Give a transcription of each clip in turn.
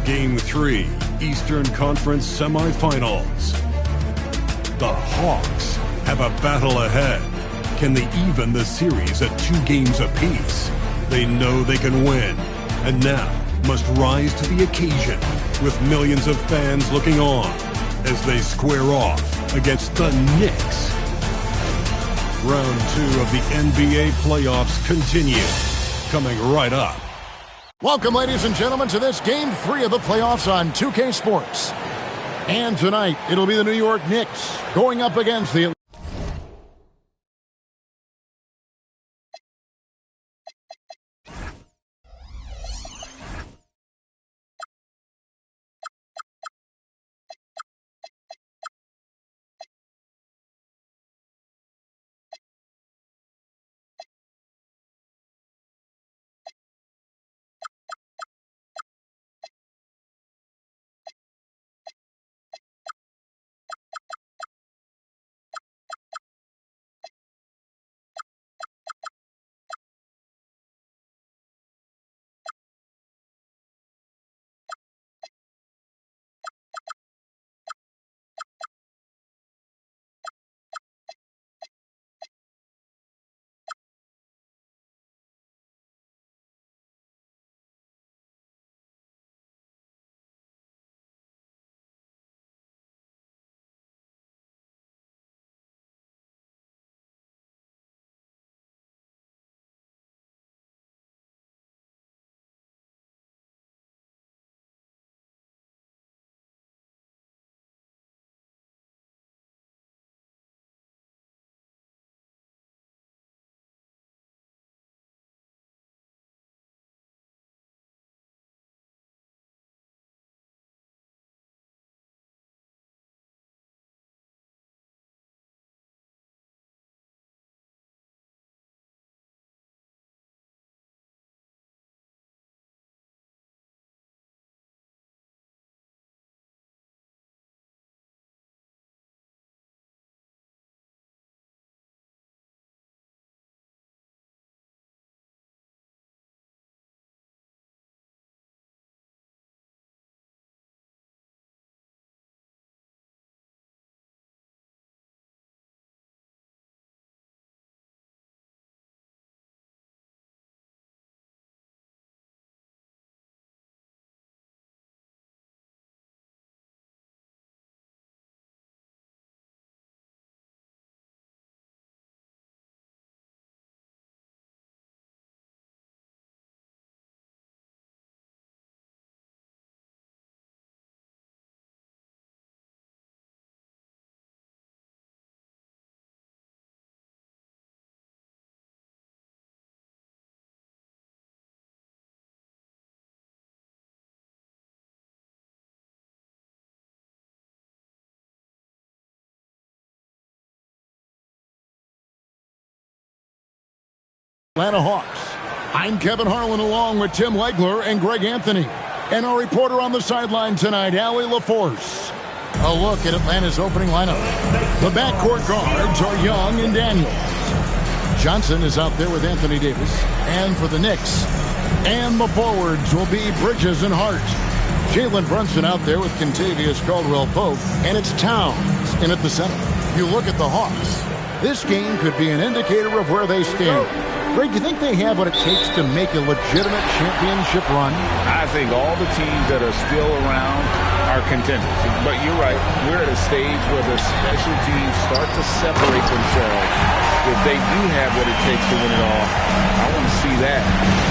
Game 3, Eastern Conference Semifinals. The Hawks have a battle ahead. Can they even the series at 2 games apiece? They know they can win, and now must rise to the occasion with millions of fans looking on as they square off against the Knicks. Round 2 of the NBA playoffs continue, coming right up. Welcome, ladies and gentlemen, to this Game 3 of the playoffs on 2K Sports. And tonight, it'll be the New York Knicks going up against the Atlanta Hawks. I'm Kevin Harlan along with Tim Legler and Greg Anthony. And our reporter on the sideline tonight, Allie LaForce. A look at Atlanta's opening lineup. The backcourt guards are Young and Daniels. Johnson is out there with Anthony Davis. And for the Knicks. And the forwards will be Bridges and Hart. Jalen Brunson out there with Kentavious Caldwell-Pope. And it's Towns in at the center. You look at the Hawks. This game could be an indicator of where they stand. Greg, do you think they have what it takes to make a legitimate championship run? I think all the teams that are still around are contenders. But you're right. We're at a stage where the special teams start to separate themselves. If they do have what it takes to win it all, I want to see that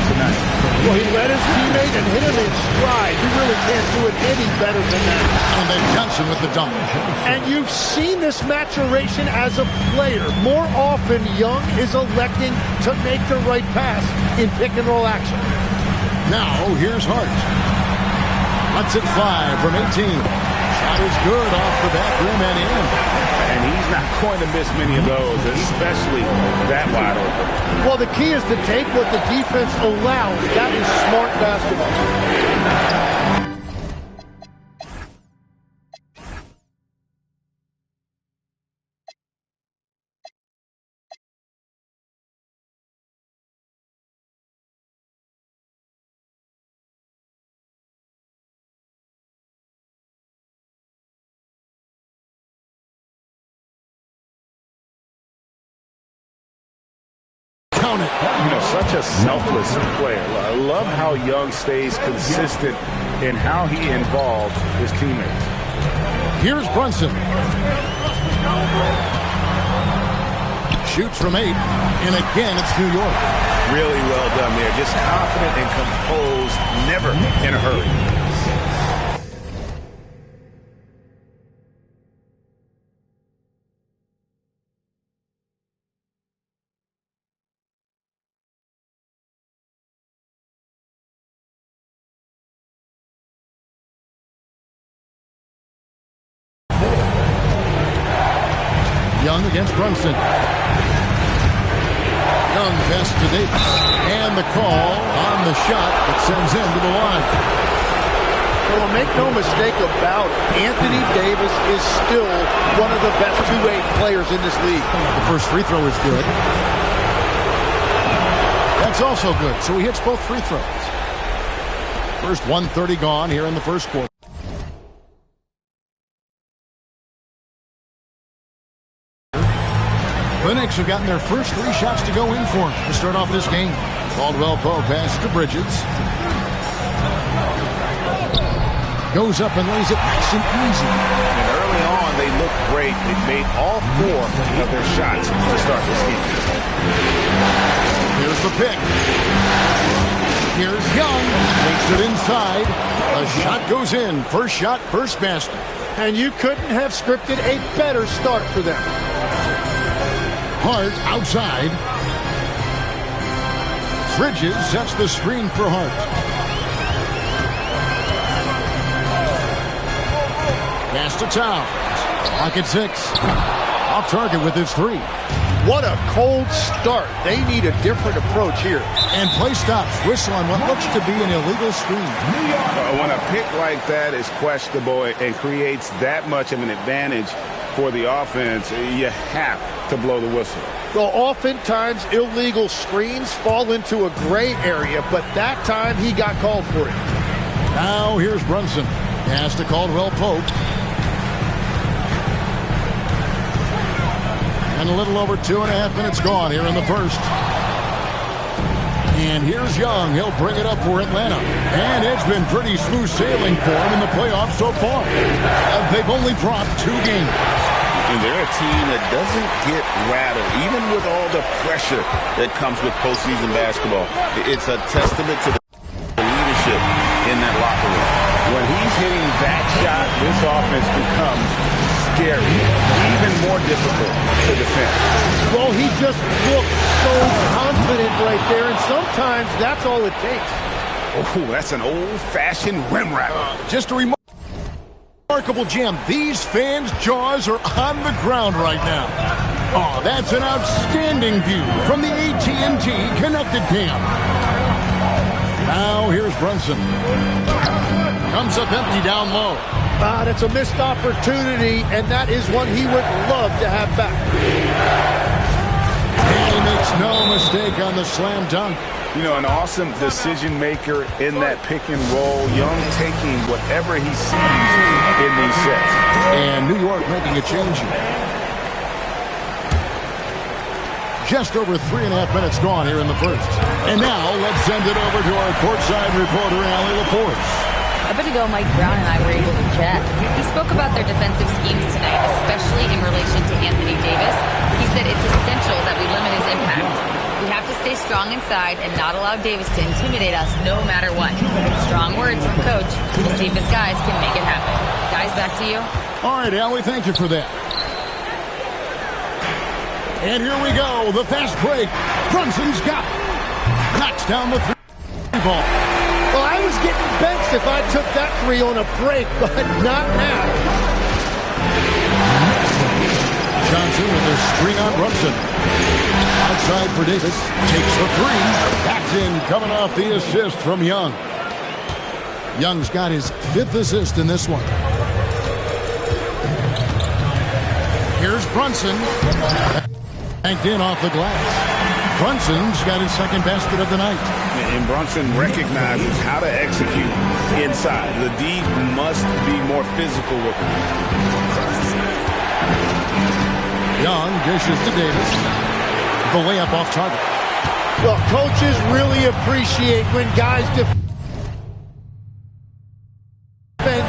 tonight. Well, he led his teammate and hit him in stride. You really can't do it any better than that. And then Johnson with the dunk. And you've seen this maturation as a player. More often, Young is electing to make the right pass in pick-and-roll action. Now, here's Hart. Lets it fly from 18. Shot is good off the back rim and in. And he's not going to miss many of those, especially that wide open. Well, the key is to take what the defense allows. That is smart basketball. count it. You know, such a selfless player. I love how Young stays consistent in how he involves his teammates. Here's Brunson. Shoots from 8, and again it's New York. Really well done there. Just confident and composed, never in a hurry. Young against Brunson. Young pass to Davis. And the call on the shot that sends him to the line. Well, make no mistake about it, Anthony Davis is still one of the best two-way players in this league. The first free throw is good. That's also good. So he hits both free throws. First 1:30 gone here in the first quarter. The Knicks have gotten their first 3 shots to go in for him to start off this game. Caldwell Pope pass to Bridges. Goes up and lays it nice and easy. And early on, they looked great. They made all 4 of their shots to start this game. Here's the pick. Here's Young. Takes it inside. A shot goes in. First shot, first basket. And you couldn't have scripted a better start for them. Hart outside. Bridges sets the screen for Hart. Pass to Towns. Clock at 6. Off target with his 3. What a cold start. They need a different approach here. And play stops. Whistle on what looks to be an illegal screen. When a pick like that is questionable and creates that much of an advantage for the offense, you have to blow the whistle. Well, oftentimes illegal screens fall into a gray area, but that time he got called for it. Now here's Brunson. Pass to Caldwell Pope. And a little over 2.5 minutes gone here in the first. And here's Young. He'll bring it up for Atlanta. And it's been pretty smooth sailing for him in the playoffs so far. They've only dropped 2 games. And they're a team that doesn't get rattled, even with all the pressure that comes with postseason basketball. It's a testament to the leadership in that locker room. When he's hitting that shot, this offense becomes scary, even more difficult to defend. Well, he just looks so confident right there, and sometimes that's all it takes. Oh, that's an old-fashioned rim rattler. Just a remarkable jam. These fans' jaws are on the ground right now. Oh, that's an outstanding view from the AT&T Connected Cam. Now here's Brunson. Comes up empty down low. That's a missed opportunity, and that is one he would love to have back. And he makes no mistake on the slam dunk. You know, an awesome decision maker in that pick and roll. Young taking whatever he sees in these sets. And New York making a change here. Just over 3.5 minutes gone here in the first. And now let's send it over to our courtside reporter, Allie LaForce. A bit ago, Mike Brown and I were able to chat. He spoke about their defensive schemes tonight, especially in relation to Anthony Davis. He said it's essential that we limit his impact. We have to stay strong inside and not allow Davis to intimidate us no matter what. Strong words from Coach. We'll see if his guys can make it happen. Guys, back to you. All right, Allie, thank you for that. And here we go, the fast break. Brunson's got it. Knocks down the 3 ball. Well, I was getting benched if I took that 3 on a break, but not now. Johnson with a screen on Brunson. Outside for Davis. Takes the 3. Backs in, coming off the assist from Young. Young's got his 5th assist in this one. Here's Brunson. Banked in off the glass. Brunson's got his 2nd basket of the night. And Brunson recognizes how to execute inside. The D must be more physical with him. Young dishes to Davis. The layup off target. Well, coaches really appreciate when guys defend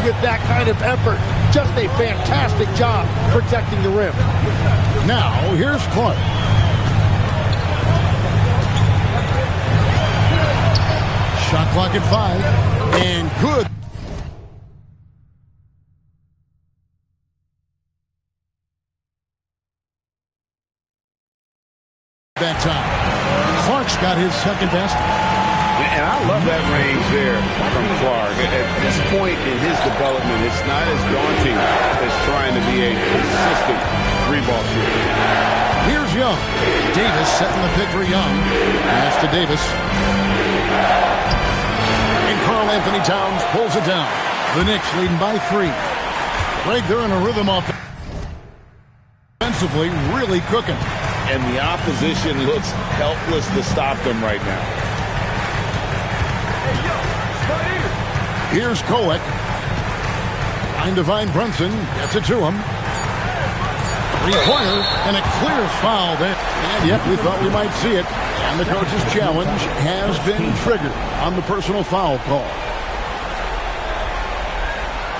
with that kind of effort. Just a fantastic job protecting the rim. Now, here's Clark. Shot clock at 5. And good. That time. Clark's got his second best. And I love that range there from Clark. At this point in his development, it's not as daunting as trying to be a consistent three-ball shooter. Here's Young. Davis setting the pick for Young. Pass to Davis. And Karl Anthony Towns pulls it down. The Knicks leading by 3. Greg, they're in a rhythm offensively, really cooking. And the opposition looks helpless to stop them right now. Here's Kolek. Trying to find Brunson. Gets it to him. Three-pointer and a clear foul there. And yet we thought we might see it. And the coach's challenge has been triggered on the personal foul call.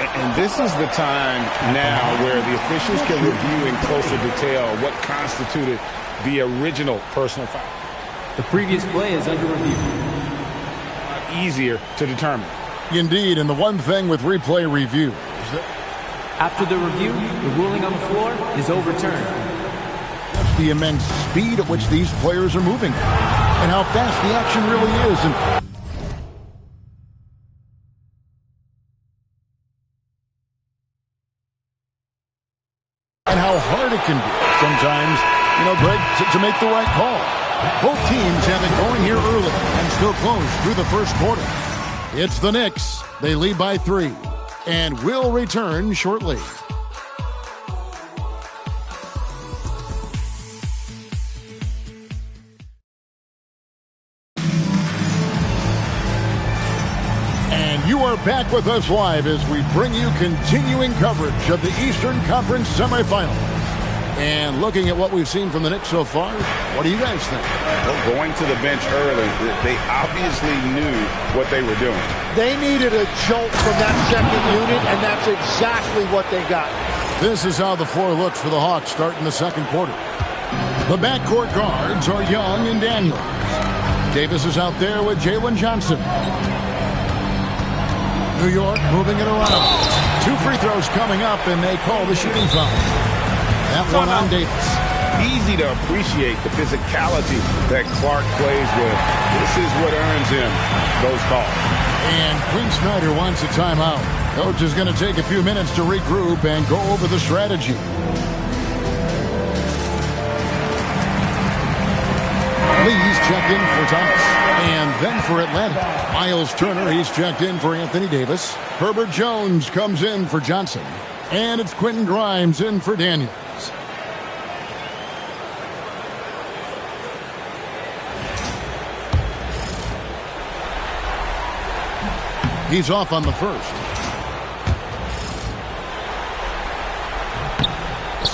And this is the time now where the officials can review in closer detail what constituted the original personal foul. The previous play is under review. Easier to determine. Indeed, and the one thing with replay review is that after the review, the ruling on the floor is overturned. that's the immense speed at which these players are moving and how fast the action really is. And how hard it can be sometimes, Greg, to make the right call. Both teams have it going here early and still close through the first quarter. It's the Knicks. They lead by 3 and will return shortly. And you are back with us live as we bring you continuing coverage of the Eastern Conference semifinals. And looking at what we've seen from the Knicks so far, what do you guys think? Well, going to the bench early, they obviously knew what they were doing. They needed a jolt from that second unit, and that's exactly what they got. This is how the floor looks for the Hawks starting the second quarter. The backcourt guards are Young and Daniels. Davis is out there with Jalen Johnson. New York moving it around. 2 free throws coming up, and they call the shooting foul. That one on Davis. Easy to appreciate the physicality that Clark plays with. This is what earns him those calls. And Quinn Snyder wants a timeout. Coach is going to take a few minutes to regroup and go over the strategy. Lee's checked in for Thomas. And then for Atlanta, Miles Turner, he's checked in for Anthony Davis. Herbert Jones comes in for Johnson. And it's Quentin Grimes in for Daniels. He's off on the first.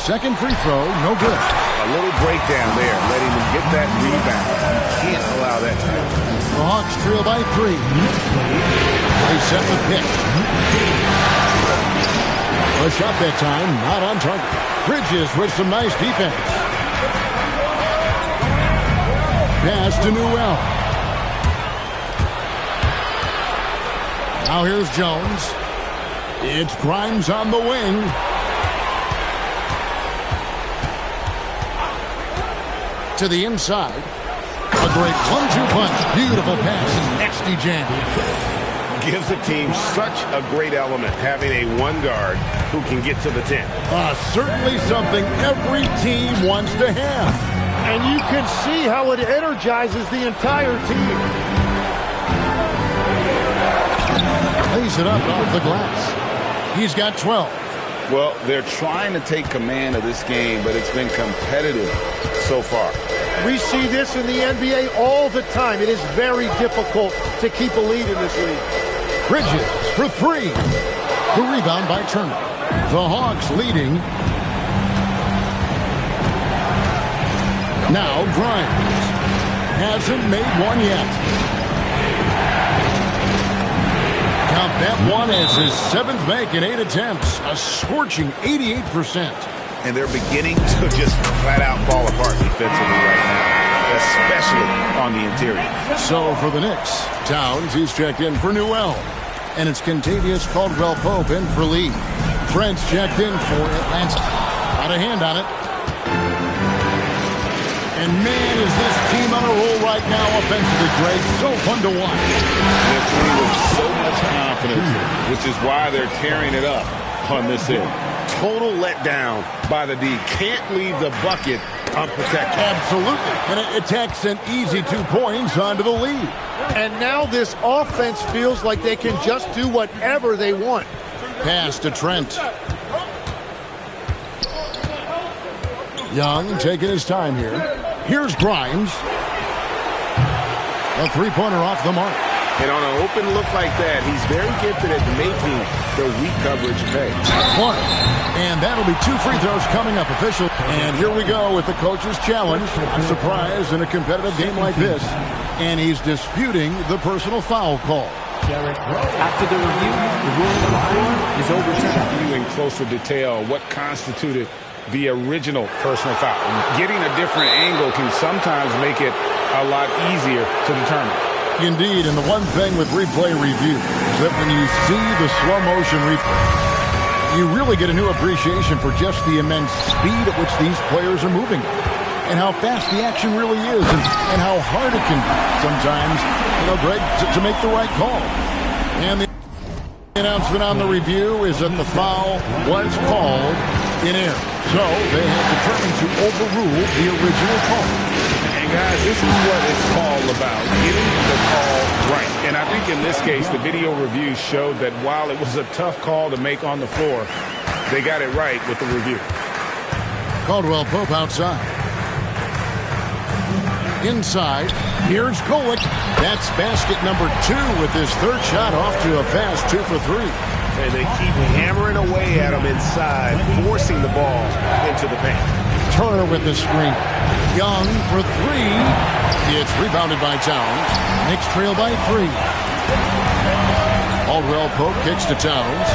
Second free throw, no good. A little breakdown there, letting them get that rebound. You can't allow that to happen. The Hawks trail by 3. They set the pick. A shot that time, not on target. Bridges with some nice defense. Pass to Newell. Now here's Jones. It's Grimes on the wing. To the inside. A great 1-2 punch. Beautiful pass and nasty jam. Gives the team such a great element having a one guard who can get to the 10. Certainly something every team wants to have. And you can see how it energizes the entire team. Lays it up off the glass. He's got 12. Well, they're trying to take command of this game, but it's been competitive so far. We see this in the NBA all the time. It is very difficult to keep a lead in this league. Bridges for 3. The rebound by Turner. The Hawks leading. Now Grimes. hasn't made one yet. Count that one as his 7th make in 8 attempts, a scorching 88%. And they're beginning to just flat out fall apart defensively right now, especially on the interior. So for the Knicks, Towns, he's checked in for Newell. And it's Contavious Caldwell-Pope in for Lee. Trent's checked in for Atlanta. Got a hand on it. And man, is this team on a roll right now offensively, Greg. So fun to watch. They're playing with so much confidence, which is why they're tearing it up on this end. Total letdown by the D. Can't leave the bucket unprotected. Absolutely. And it takes an easy 2 points onto the lead. And now this offense feels like they can just do whatever they want. Pass to Trent. Young taking his time here. Here's Grimes. A 3-pointer off the mark. And on an open look like that, he's very gifted at making the weak coverage pay. Clark. And that'll be 2 free throws coming up, official. And here we go with the coach's challenge. A surprise in a competitive game like this. And he's disputing the personal foul call. After the review, the ruling on the floor is overturned. Viewing closer detail what constituted the original personal foul. Getting a different angle can sometimes make it a lot easier to determine. Indeed, and the one thing with replay review is that when you see the slow motion replay, you really get a new appreciation for just the immense speed at which these players are moving and how fast the action really is and how hard it can be sometimes, Greg, to make the right call. And the announcement on the review is that the foul was called in error. So they have determined to overrule the original call. And guys, this is what it's all about, getting the call right. And I think in this case, the video review showed that while it was a tough call to make on the floor, they got it right with the review. Caldwell-Pope outside. Inside, here's Golick. That's basket number 2 with his 3rd shot off to a fast 2 for 3. And they keep hammering away at him inside, forcing the ball into the paint. Turner with the screen. Young for 3. It's rebounded by Towns. Knicks trail by 3. Caldwell-Pope kicks to Towns.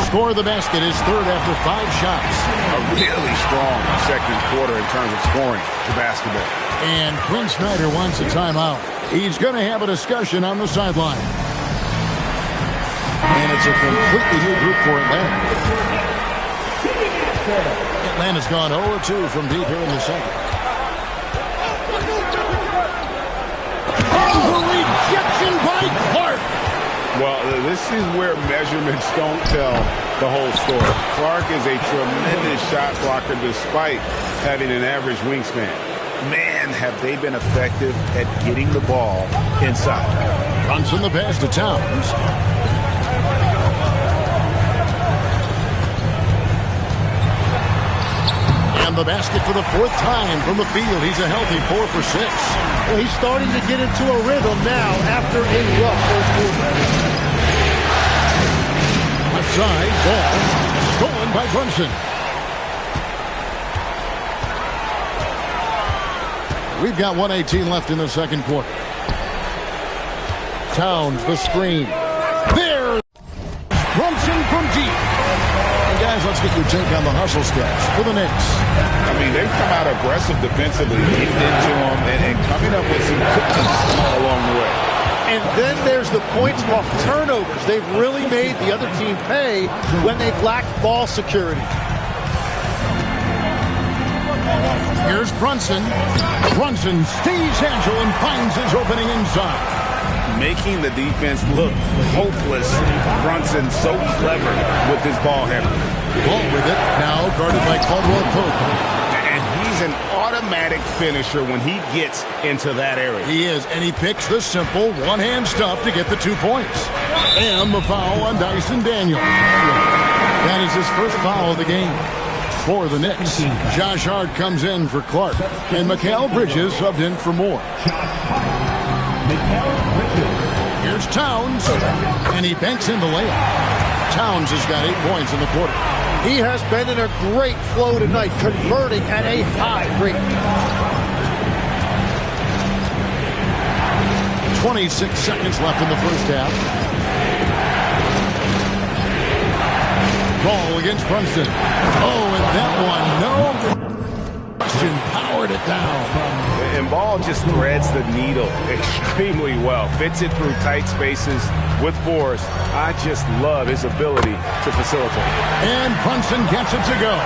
Score the basket, his 3rd after 5 shots. A really strong second quarter in terms of scoring the basketball. And Quinn Snyder wants a timeout. He's going to have a discussion on the sideline. And it's a completely new group for Atlanta. Atlanta's gone 0-2 from deep here in the second. Oh, rejection by Clark. Well, this is where measurements don't tell the whole story. Clark is a tremendous shot blocker despite having an average wingspan. Man, have they been effective at getting the ball inside. Brunson the pass to Towns. And the basket for the 4th time from the field. He's a healthy 4 for 6. Well, he's starting to get into a rhythm now after a rough first quarter. Side ball stolen by Brunson. We've got 1:18 left in the second quarter. Towns the screen. There's Brunson from deep. And guys, let's get your take on the hustle steps for the Knicks. I mean, they've come out aggressive defensively, getting into them and coming up with some cookies along the way. And then there's the points off turnovers. They've really made the other team pay when they've lacked ball security. Here's Brunson. Brunson stays agile and finds his opening inside. Making the defense look hopeless. Brunson so clever with his ball handling. Ball with it. Now guarded by Caldwell-Pope. And he's an automatic finisher when he gets into that area. He is, and he picks the simple one-hand stuff to get the 2 points. And the foul on Dyson Daniels. That is his first foul of the game for the Knicks. Josh Hart comes in for Clark, and Mikal Bridges subbed in for Moore. Here's Towns, and he banks in the layup. Towns has got 8 points in the quarter. He has been in a great flow tonight, converting at a high rate. 26 seconds left in the first half. Ball against Brunson. Oh, and that one, no question, powered it down. And Ball just threads the needle extremely well. Fits it through tight spaces with force. I just love his ability to facilitate. And Brunson gets it to go.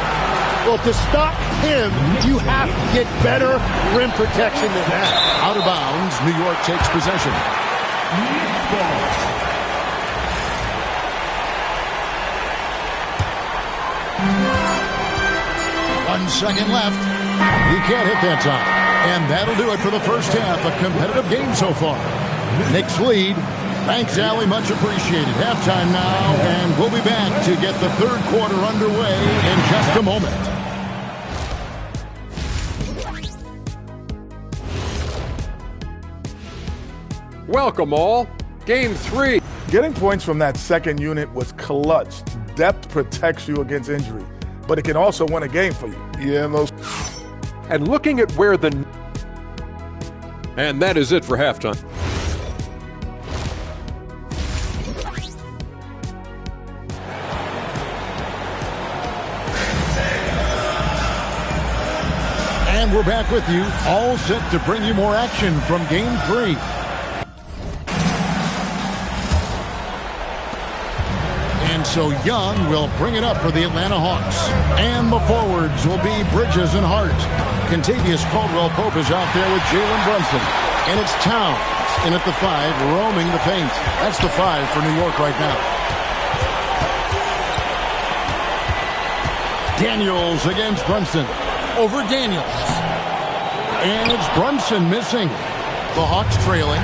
Well, to stop him, you have to get better rim protection than that. Out of bounds, New York takes possession. 1 second left. He can't hit that time. And that'll do it for the first half. A competitive game so far. Knicks lead. Thanks, Allie. Much appreciated. Halftime now, and we'll be back to get the third quarter underway in just a moment. Welcome all. Game 3. Getting points from that second unit was clutch. Depth protects you against injury, but it can also win a game for you. Yeah, those. And looking at where the... And that is it for halftime. And we're back with you, all set to bring you more action from Game 3. And so Young will bring it up for the Atlanta Hawks. And the forwards will be Bridges and Hart. Contavious Caldwell-Pope is out there with Jalen Brunson. And it's Towns in at the 5, roaming the paint. That's the 5 for New York right now. Daniels against Brunson. Over Daniels. And it's Brunson missing. The Hawks trailing.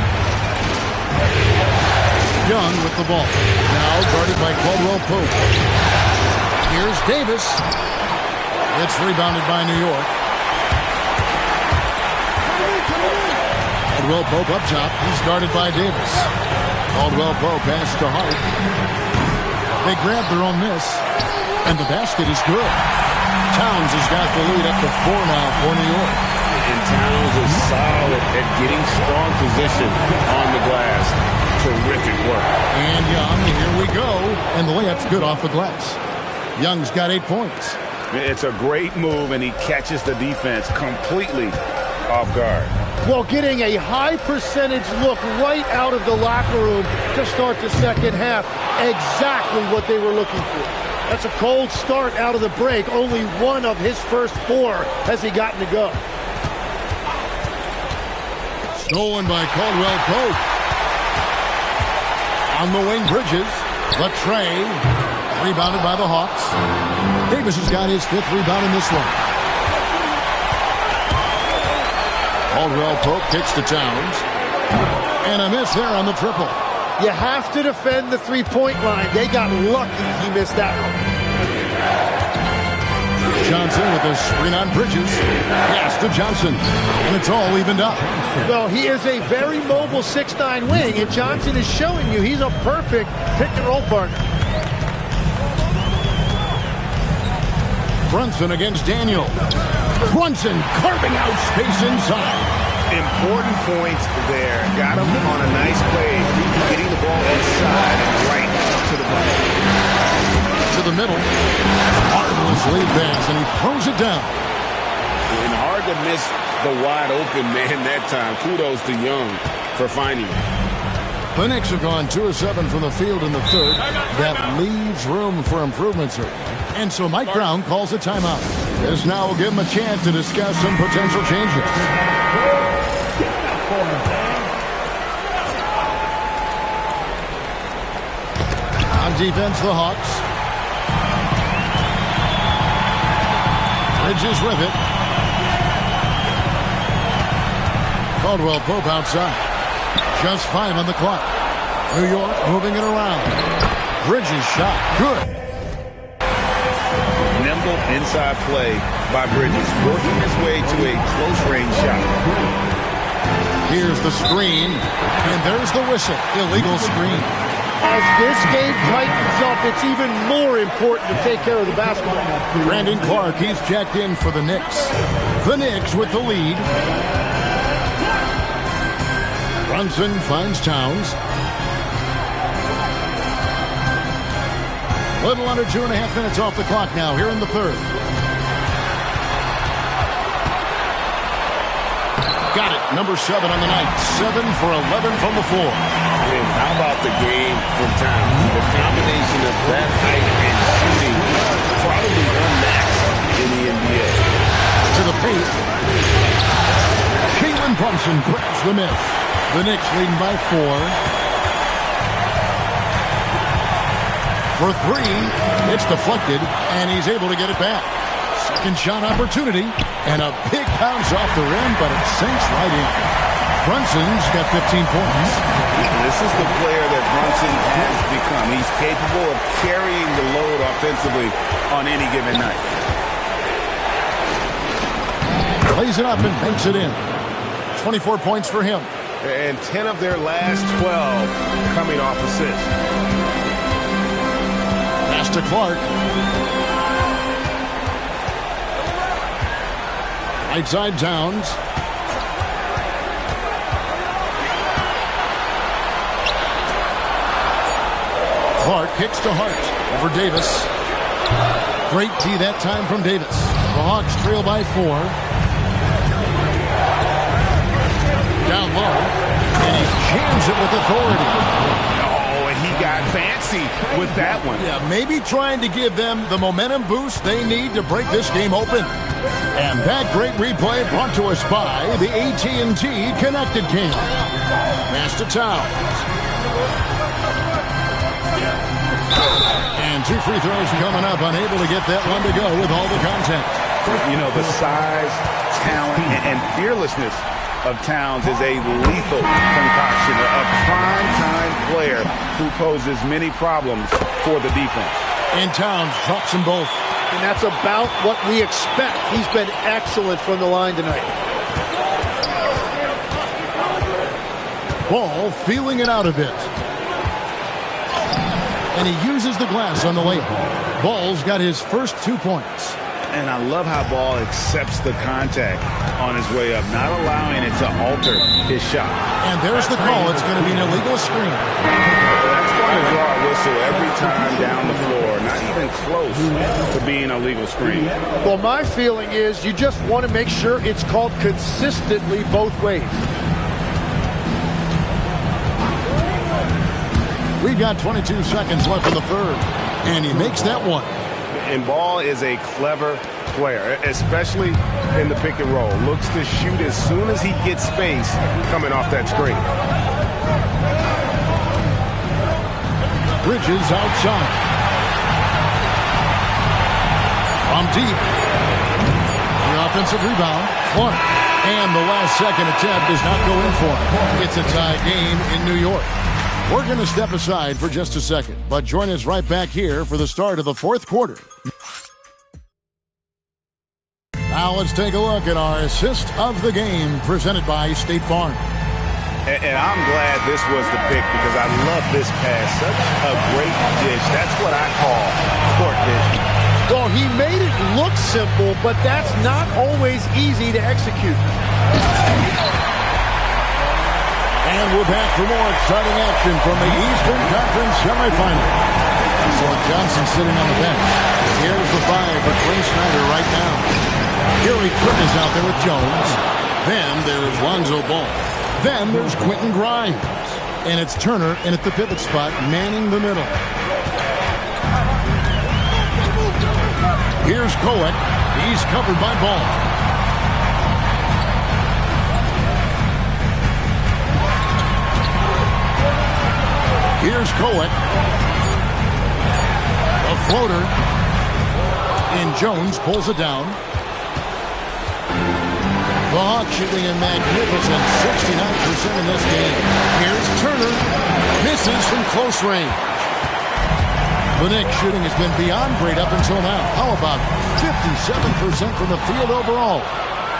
Young with the ball. Now guarded by Caldwell-Pope. Here's Davis. It's rebounded by New York. Caldwell-Pope up top. He's guarded by Davis. Caldwell-Pope pass to Hart. They grab their own miss. And the basket is good. Towns has got the lead up to 4 now for New York. And Towns is solid at getting strong position on the glass. Terrific work. And Young, here we go. And the layup's good off the glass. Young's got 8 points. It's a great move, and he catches the defense completely off guard. Well, getting a high percentage look right out of the locker room to start the second half. Exactly what they were looking for. That's a cold start out of the break. Only one of his first 4 has he gotten to go. Stolen by Caldwell-Pope. On the wing, Bridges. Latrey. Rebounded by the Hawks. Davis has got his 5th rebound in this one. Caldwell-Pope kicks to Towns. And a miss there on the triple. You have to defend the three-point line. They got lucky he missed that one. Johnson with a screen on Bridges. Pass to Johnson. And it's all evened up. Well, he is a very mobile 6'9" wing, and Johnson is showing you he's a perfect pick-and-roll partner. Brunson against Daniel. Brunson carving out space inside. Important points there. Got him on a nice play, getting the ball inside and right to the ball. To the middle. Marvelous lead pass, and he throws it down. And hard to miss the wide open man that time. Kudos to Young for finding him. The Knicks have gone 2 of 7 from the field in the third. That leaves room for improvement, sir. And so Mike Brown calls a timeout. This now will give him a chance to discuss some potential changes. On defense, the Hawks. Bridges with it. Caldwell-Pope outside. Just 5 on the clock. New York moving it around. Bridges shot. Good. Nimble inside play by Bridges, working his way to a close-range shot. Here's the screen, and there's the whistle. Illegal screen. As this game tightens up, it's even more important to take care of the basketball. Brandon Clark, he's checked in for the Knicks. The Knicks with the lead. Brunson finds Towns. Little under 2.5 minutes off the clock now here in the third. Got it. Number 7 on the night. 7 for 11 from the floor. And how about the game from Towns? The combination of that height and shooting probably unmatched in the NBA. To the paint. Jalen Brunson grabs the miss. The Knicks leading by 4. For 3, it's deflected, and he's able to get it back. Second shot opportunity, and a big bounce off the rim, but it sinks right in. Brunson's got 15 points. This is the player that Brunson has become. He's capable of carrying the load offensively on any given night. Plays it up and banks it in. 24 points for him. And 10 of their last 12 coming off assists. Pass to Clark. Right side Towns. Clark kicks to Hart over Davis. Great tee that time from Davis. The Hawks trail by 4. Down low. And he jams it with authority. He got fancy with that one. Yeah, maybe trying to give them the momentum boost they need to break this game open. And that great replay brought to us by the AT&T Connected Game. Pass to Towns. And 2 free throws coming up, unable to get that one to go with all the contact. You know, the size, talent, and fearlessness of Towns is a lethal concoction, a prime-time player who poses many problems for the defense. And Towns drops them both. And that's about what we expect. He's been excellent from the line tonight. Ball feeling it out a bit. And he uses the glass on the layup. Ball's got his first 2 points. And I love how Ball accepts the contact on his way up, not allowing it to alter his shot. And there's the call. It's going to be an illegal screen. That's going to draw a whistle every time down the floor. Not even close to being a legal screen. Well, my feeling is you just want to make sure it's called consistently both ways. We've got 22 seconds left in the third. And he makes that one. And Ball is a clever player, especially in the pick and roll. Looks to shoot as soon as he gets space coming off that screen. Bridges outside. From deep. The offensive rebound. Clark. And the last second attempt does not go in for him. It's a tie game in New York. We're going to step aside for just a second, but join us right back here for the start of the fourth quarter. Now let's take a look at our assist of the game presented by State Farm. And I'm glad this was the pick because I love this pass. Such a great dish. That's what I call court vision. Well, he made it look simple, but that's not always easy to execute. And we're back for more exciting action from the Eastern Conference semifinal. So Johnson sitting on the bench. Here's the 5 for Quinn Snyder right now. Gary Tripp is out there with Jones. Then there's Lonzo Ball. Then there's Quentin Grimes. And it's Turner in at the pivot spot, manning the middle. Here's Koek. He's covered by Ball. Here's Koek. A floater. And Jones pulls it down. The Hawks shooting a magnificent 69% in this game. Here's Turner. Misses from close range. The Knicks shooting has been beyond great up until now. How about 57% from the field overall?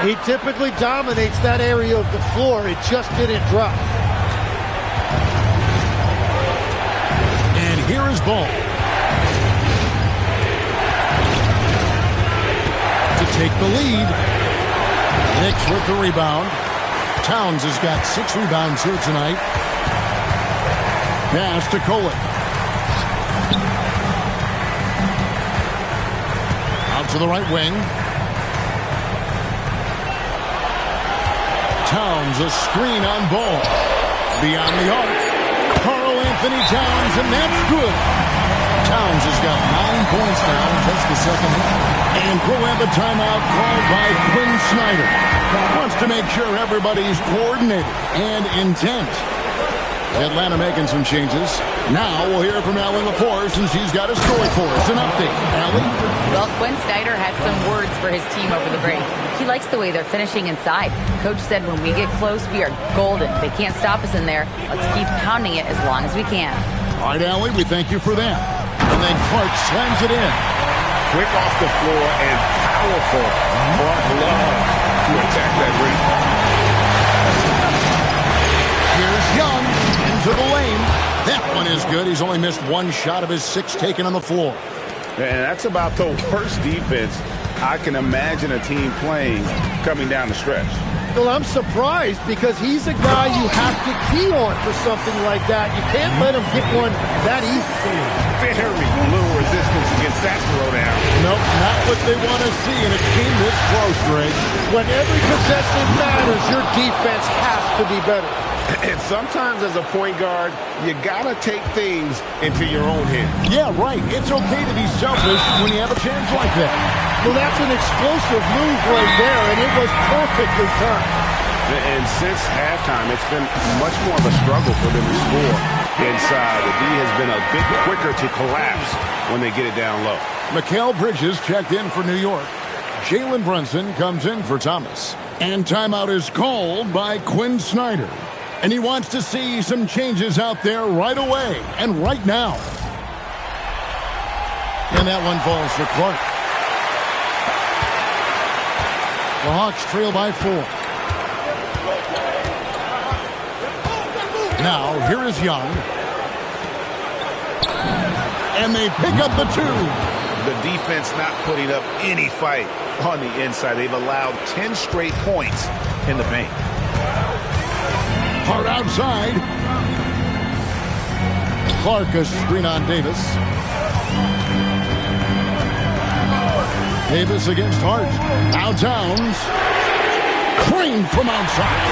He typically dominates that area of the floor. It just didn't drop. And here is Ball. To take the lead. Knicks with the rebound. Towns has got 6 rebounds here tonight. Pass to Kolek. Out to the right wing. Towns, a screen on ball. Beyond the arc. Karl Anthony Towns, and that's good. Towns has got 9 points now in just the second half. And we'll have a timeout called by Quinn Snyder. Wants to make sure everybody's coordinated and intent. Atlanta making some changes. Now we'll hear from Allie LaForce, and she's got a story for us. An update. Allie? Well, Quinn Snyder had some words for his team over the break. He likes the way they're finishing inside. Coach said when we get close, we are golden. They can't stop us in there. Let's keep pounding it as long as we can. All right, Allie, we thank you for that. And then Clark slams it in. Quick off the floor and powerful. Clark loves to attack that rim. Here's Young into the lane. That one is good. He's only missed 1 shot of his 6 taken on the floor. And that's about the worst defense I can imagine a team playing coming down the stretch. Well, I'm surprised because he's a guy you have to key on for something like that. You can't let him get one that easy. Very little resistance against that throwdown. Nope, not what they want to see in a team this close, Greg. When every possession matters, your defense has to be better. And sometimes as a point guard, you got to take things into your own hands. Yeah, right. It's okay to be selfish when you have a chance like that. Well, that's an explosive move right there, and it was perfectly timed. And since halftime, it's been much more of a struggle for them to score inside. The D has been a bit quicker to collapse when they get it down low. Mikal Bridges checked in for New York. Jalen Brunson comes in for Thomas. And timeout is called by Quinn Snyder. And he wants to see some changes out there right away and right now. And that one falls for Clark. The Hawks trail by 4. Now, here is Young. And they pick up the 2. The defense not putting up any fight on the inside. They've allowed 10 straight points in the paint. Hart outside. Clark a screen on Davis. Davis against Hart. Now Towns. Crane from outside.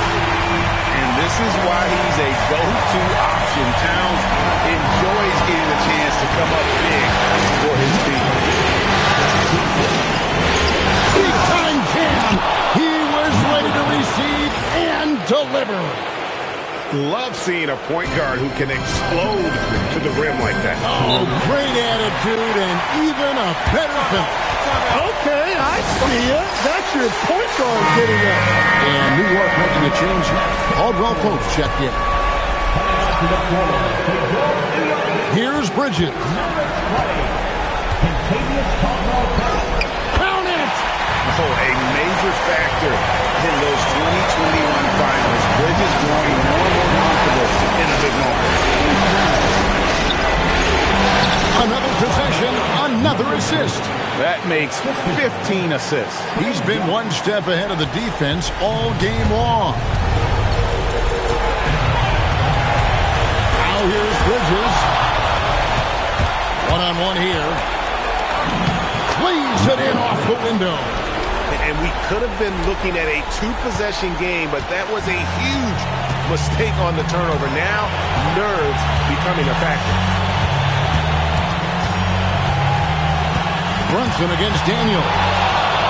And this is why he's a go-to option. Towns enjoys getting a chance to come up big for his team. Big time jam. He was ready to receive and deliver. Love seeing a point guard who can explode to the rim like that. Oh, great attitude and even a better finish. Okay, I see you. That's your point guard getting up. And New York making a change. Caldwell Pope checked in. Here's Bridges. Count it! Oh, a major factor in those 2021 finals. Bridges growing more and more comfortable in a big moment. Another possession, another assist. That makes 15 assists. He's been one step ahead of the defense all game long. Now here's Bridges. One-on-one here. Cleaves it in off the window. And we could have been looking at a 2-possession game, but that was a huge mistake on the turnover. Now, nerves becoming a factor. Brunson against Daniels.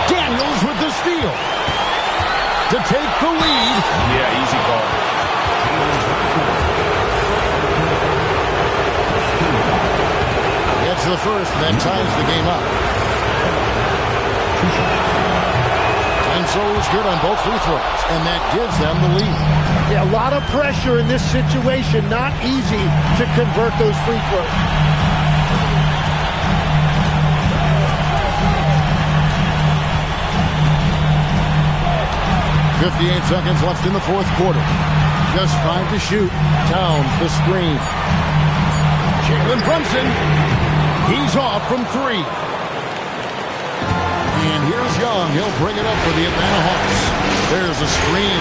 Daniels with the steal. To take the lead. Yeah, easy call. Gets the first, and that ties the game up. And so he's good on both free throws, and that gives them the lead. Yeah, a lot of pressure in this situation. Not easy to convert those free throws. 58 seconds left in the fourth quarter. Just 5 to shoot. Towns the screen. Jalen Brunson. He's off from 3. And here's Young. He'll bring it up for the Atlanta Hawks. There's a screen.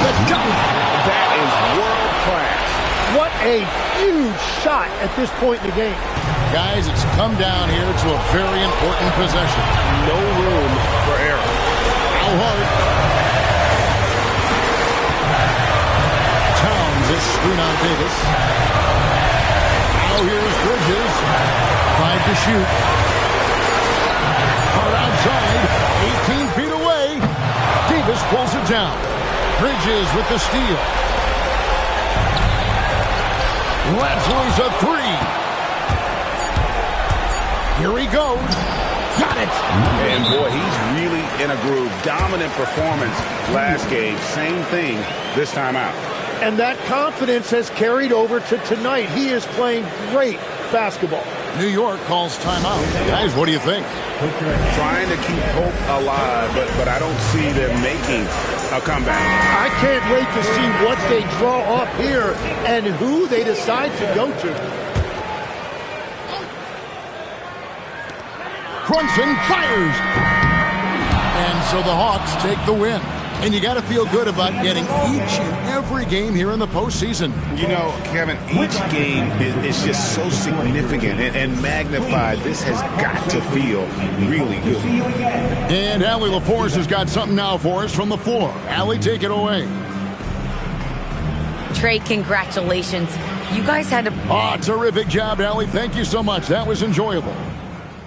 the dunk! That is world class. What a huge shot at this point in the game. Guys, it's come down here to a very important possession. No room for error. Al Hart. Towns is screen on Davis. Now here's Bridges. Tried to shoot. Hart outside. 18 feet away. Davis pulls it down. Bridges with the steal. Lets loose a three. Here he goes. Got it. And boy, he's really in a groove. Dominant performance last game. Same thing this time out. And that confidence has carried over to tonight. He is playing great basketball. New York calls timeout. Guys, what do you think? Trying to keep hope alive, but I don't see them making a comeback. I can't wait to see what they draw up here and who they decide to go to. Brunson fires. And so the Hawks take the win. And you got to feel good about getting each and every game here in the postseason. You know, Kevin, each game is just so significant and magnified. This has got to feel really good. And Allie LaForce has got something now for us from the floor. Allie, take it away. Trey, congratulations. You guys had to... Oh, terrific job, Allie. Thank you so much. That was enjoyable.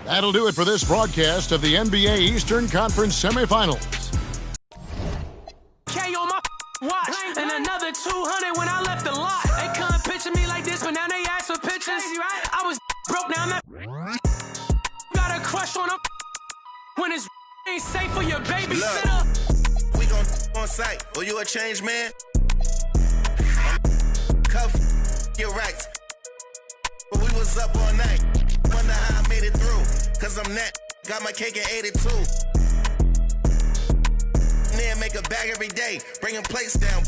That'll do it for this broadcast of the NBA Eastern Conference semifinals. On my watch and another 200 when I left the lot. They couldn't picture me like this, but now they ask for pictures. I was broke down that got a crush on them when it's ain't safe for your babysitter. We gon' on site. Oh, you a change man? Cuff your rights. But we was up all night. Wonder how I made it through. Cause I'm net. Got my cake at 82. And make a bag every day, bringing plates down.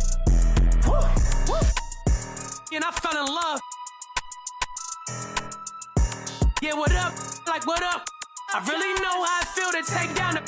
And I fell in love. Yeah, what up? Like, what up? I really know how I feel to take down the...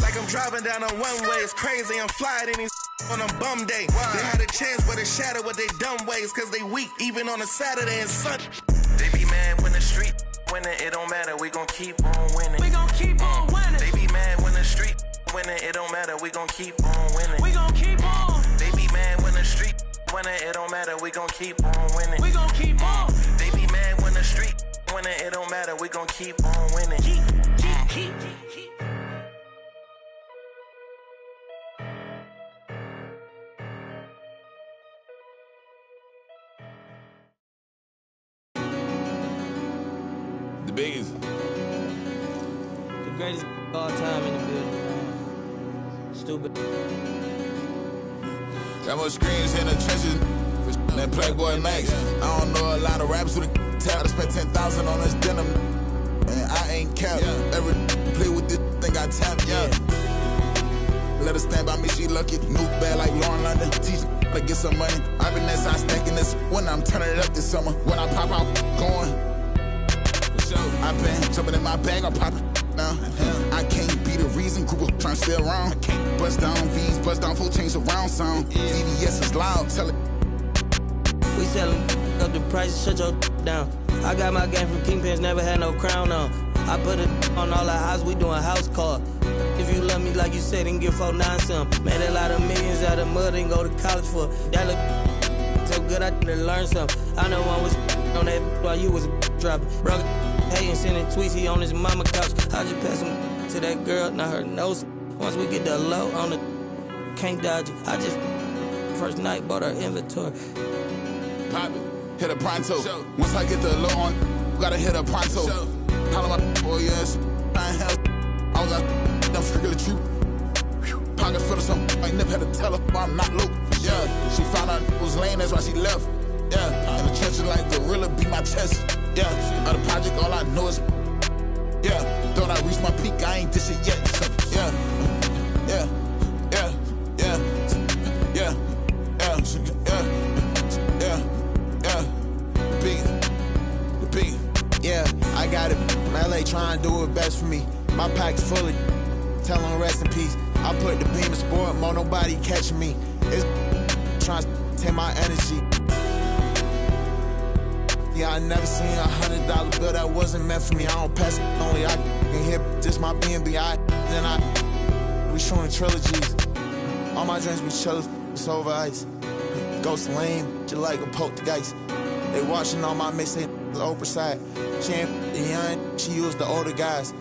Like I'm driving down on one way, it's crazy. I'm flying in these on a bum day. Wow. They had a chance, but it's shattered with they dumb ways, cause they weak, even on a Saturday and Sunday. They be mad when the street winning, it don't matter, we gon' keep on winning. We gon' keep on winning. They be mad when the street winning, it don't matter, we gon' keep on winning. We gon' keep on. They be mad when the street winning, it don't matter, we gon' keep on winning. We gon' keep on. They be mad when the street winning, it don't matter, we gon' keep on winning. Keep. The biggest. The greatest of all time in the building. Stupid. Got more screens in the trenches than Playboy Max. I don't know a lot of rappers who tell to spend 10,000 on this denim. And I ain't capped. Every play with this thing I tap, Let her stand by me, she lucky. New bad like Lauren London. Teach her to get some money. I've been inside stacking this when I'm turning it up this summer. When I pop out, going. I've been jumping in my bag, I'm popping now. I can't be the reason, group up trying to stay around. I can't bust down V's, bust down 4 chains around sound. CVS is loud, tell it. We sellin' up the price, shut your down. I got my game from Kingpins, never had no crown on. I put it on all our house, we doing house call. If you love me like you said, then give 4-9 some. Made a lot of millions out of mud and go to college for. That look so good, I didn't learn something. I know one was on that while you was dropping. Brother, hey, and sending tweets, he on his mama couch. I just passed him to that girl, now her nose. Once we get the low on the, can't dodge it. I just, first night, bought her inventory. Pop it, hit a pronto. Once I get the low on, gotta hit a pronto. Holla my boy, yes. I was out, I'm strictly true. Pocket full of something, I never had to tell her, I'm not low. Yeah, she found out it was lame, that's why she left. Yeah, in the trenches like gorilla beat my chest. Yeah, out of project, all I know is. Yeah, thought I reached my peak, I ain't this shit yet. Yeah, yeah, yeah, yeah, yeah, yeah, yeah, yeah, the big. Yeah, I got it. LA trying to do it best for me. My pack's fully. tell them rest in peace. I put the beam in sport mode, nobody catching me. It's trying to take my energy. Yeah, I never seen $100 bill that wasn't meant for me. I don't pass it only. I can hear just my B&B. We showing trilogies. All my dreams be chillin', it's over ice. Ghost lame, just like a poltergeist. They watching all my mixtape, the Oprah side. She ain't the young, she used the older guys.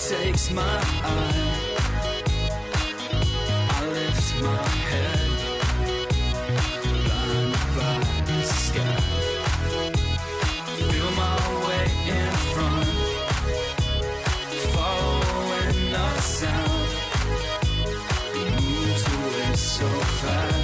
Takes my eye, I lift my head, blinded by the sky. Feel my way in front, following the sound. It moves away so fast.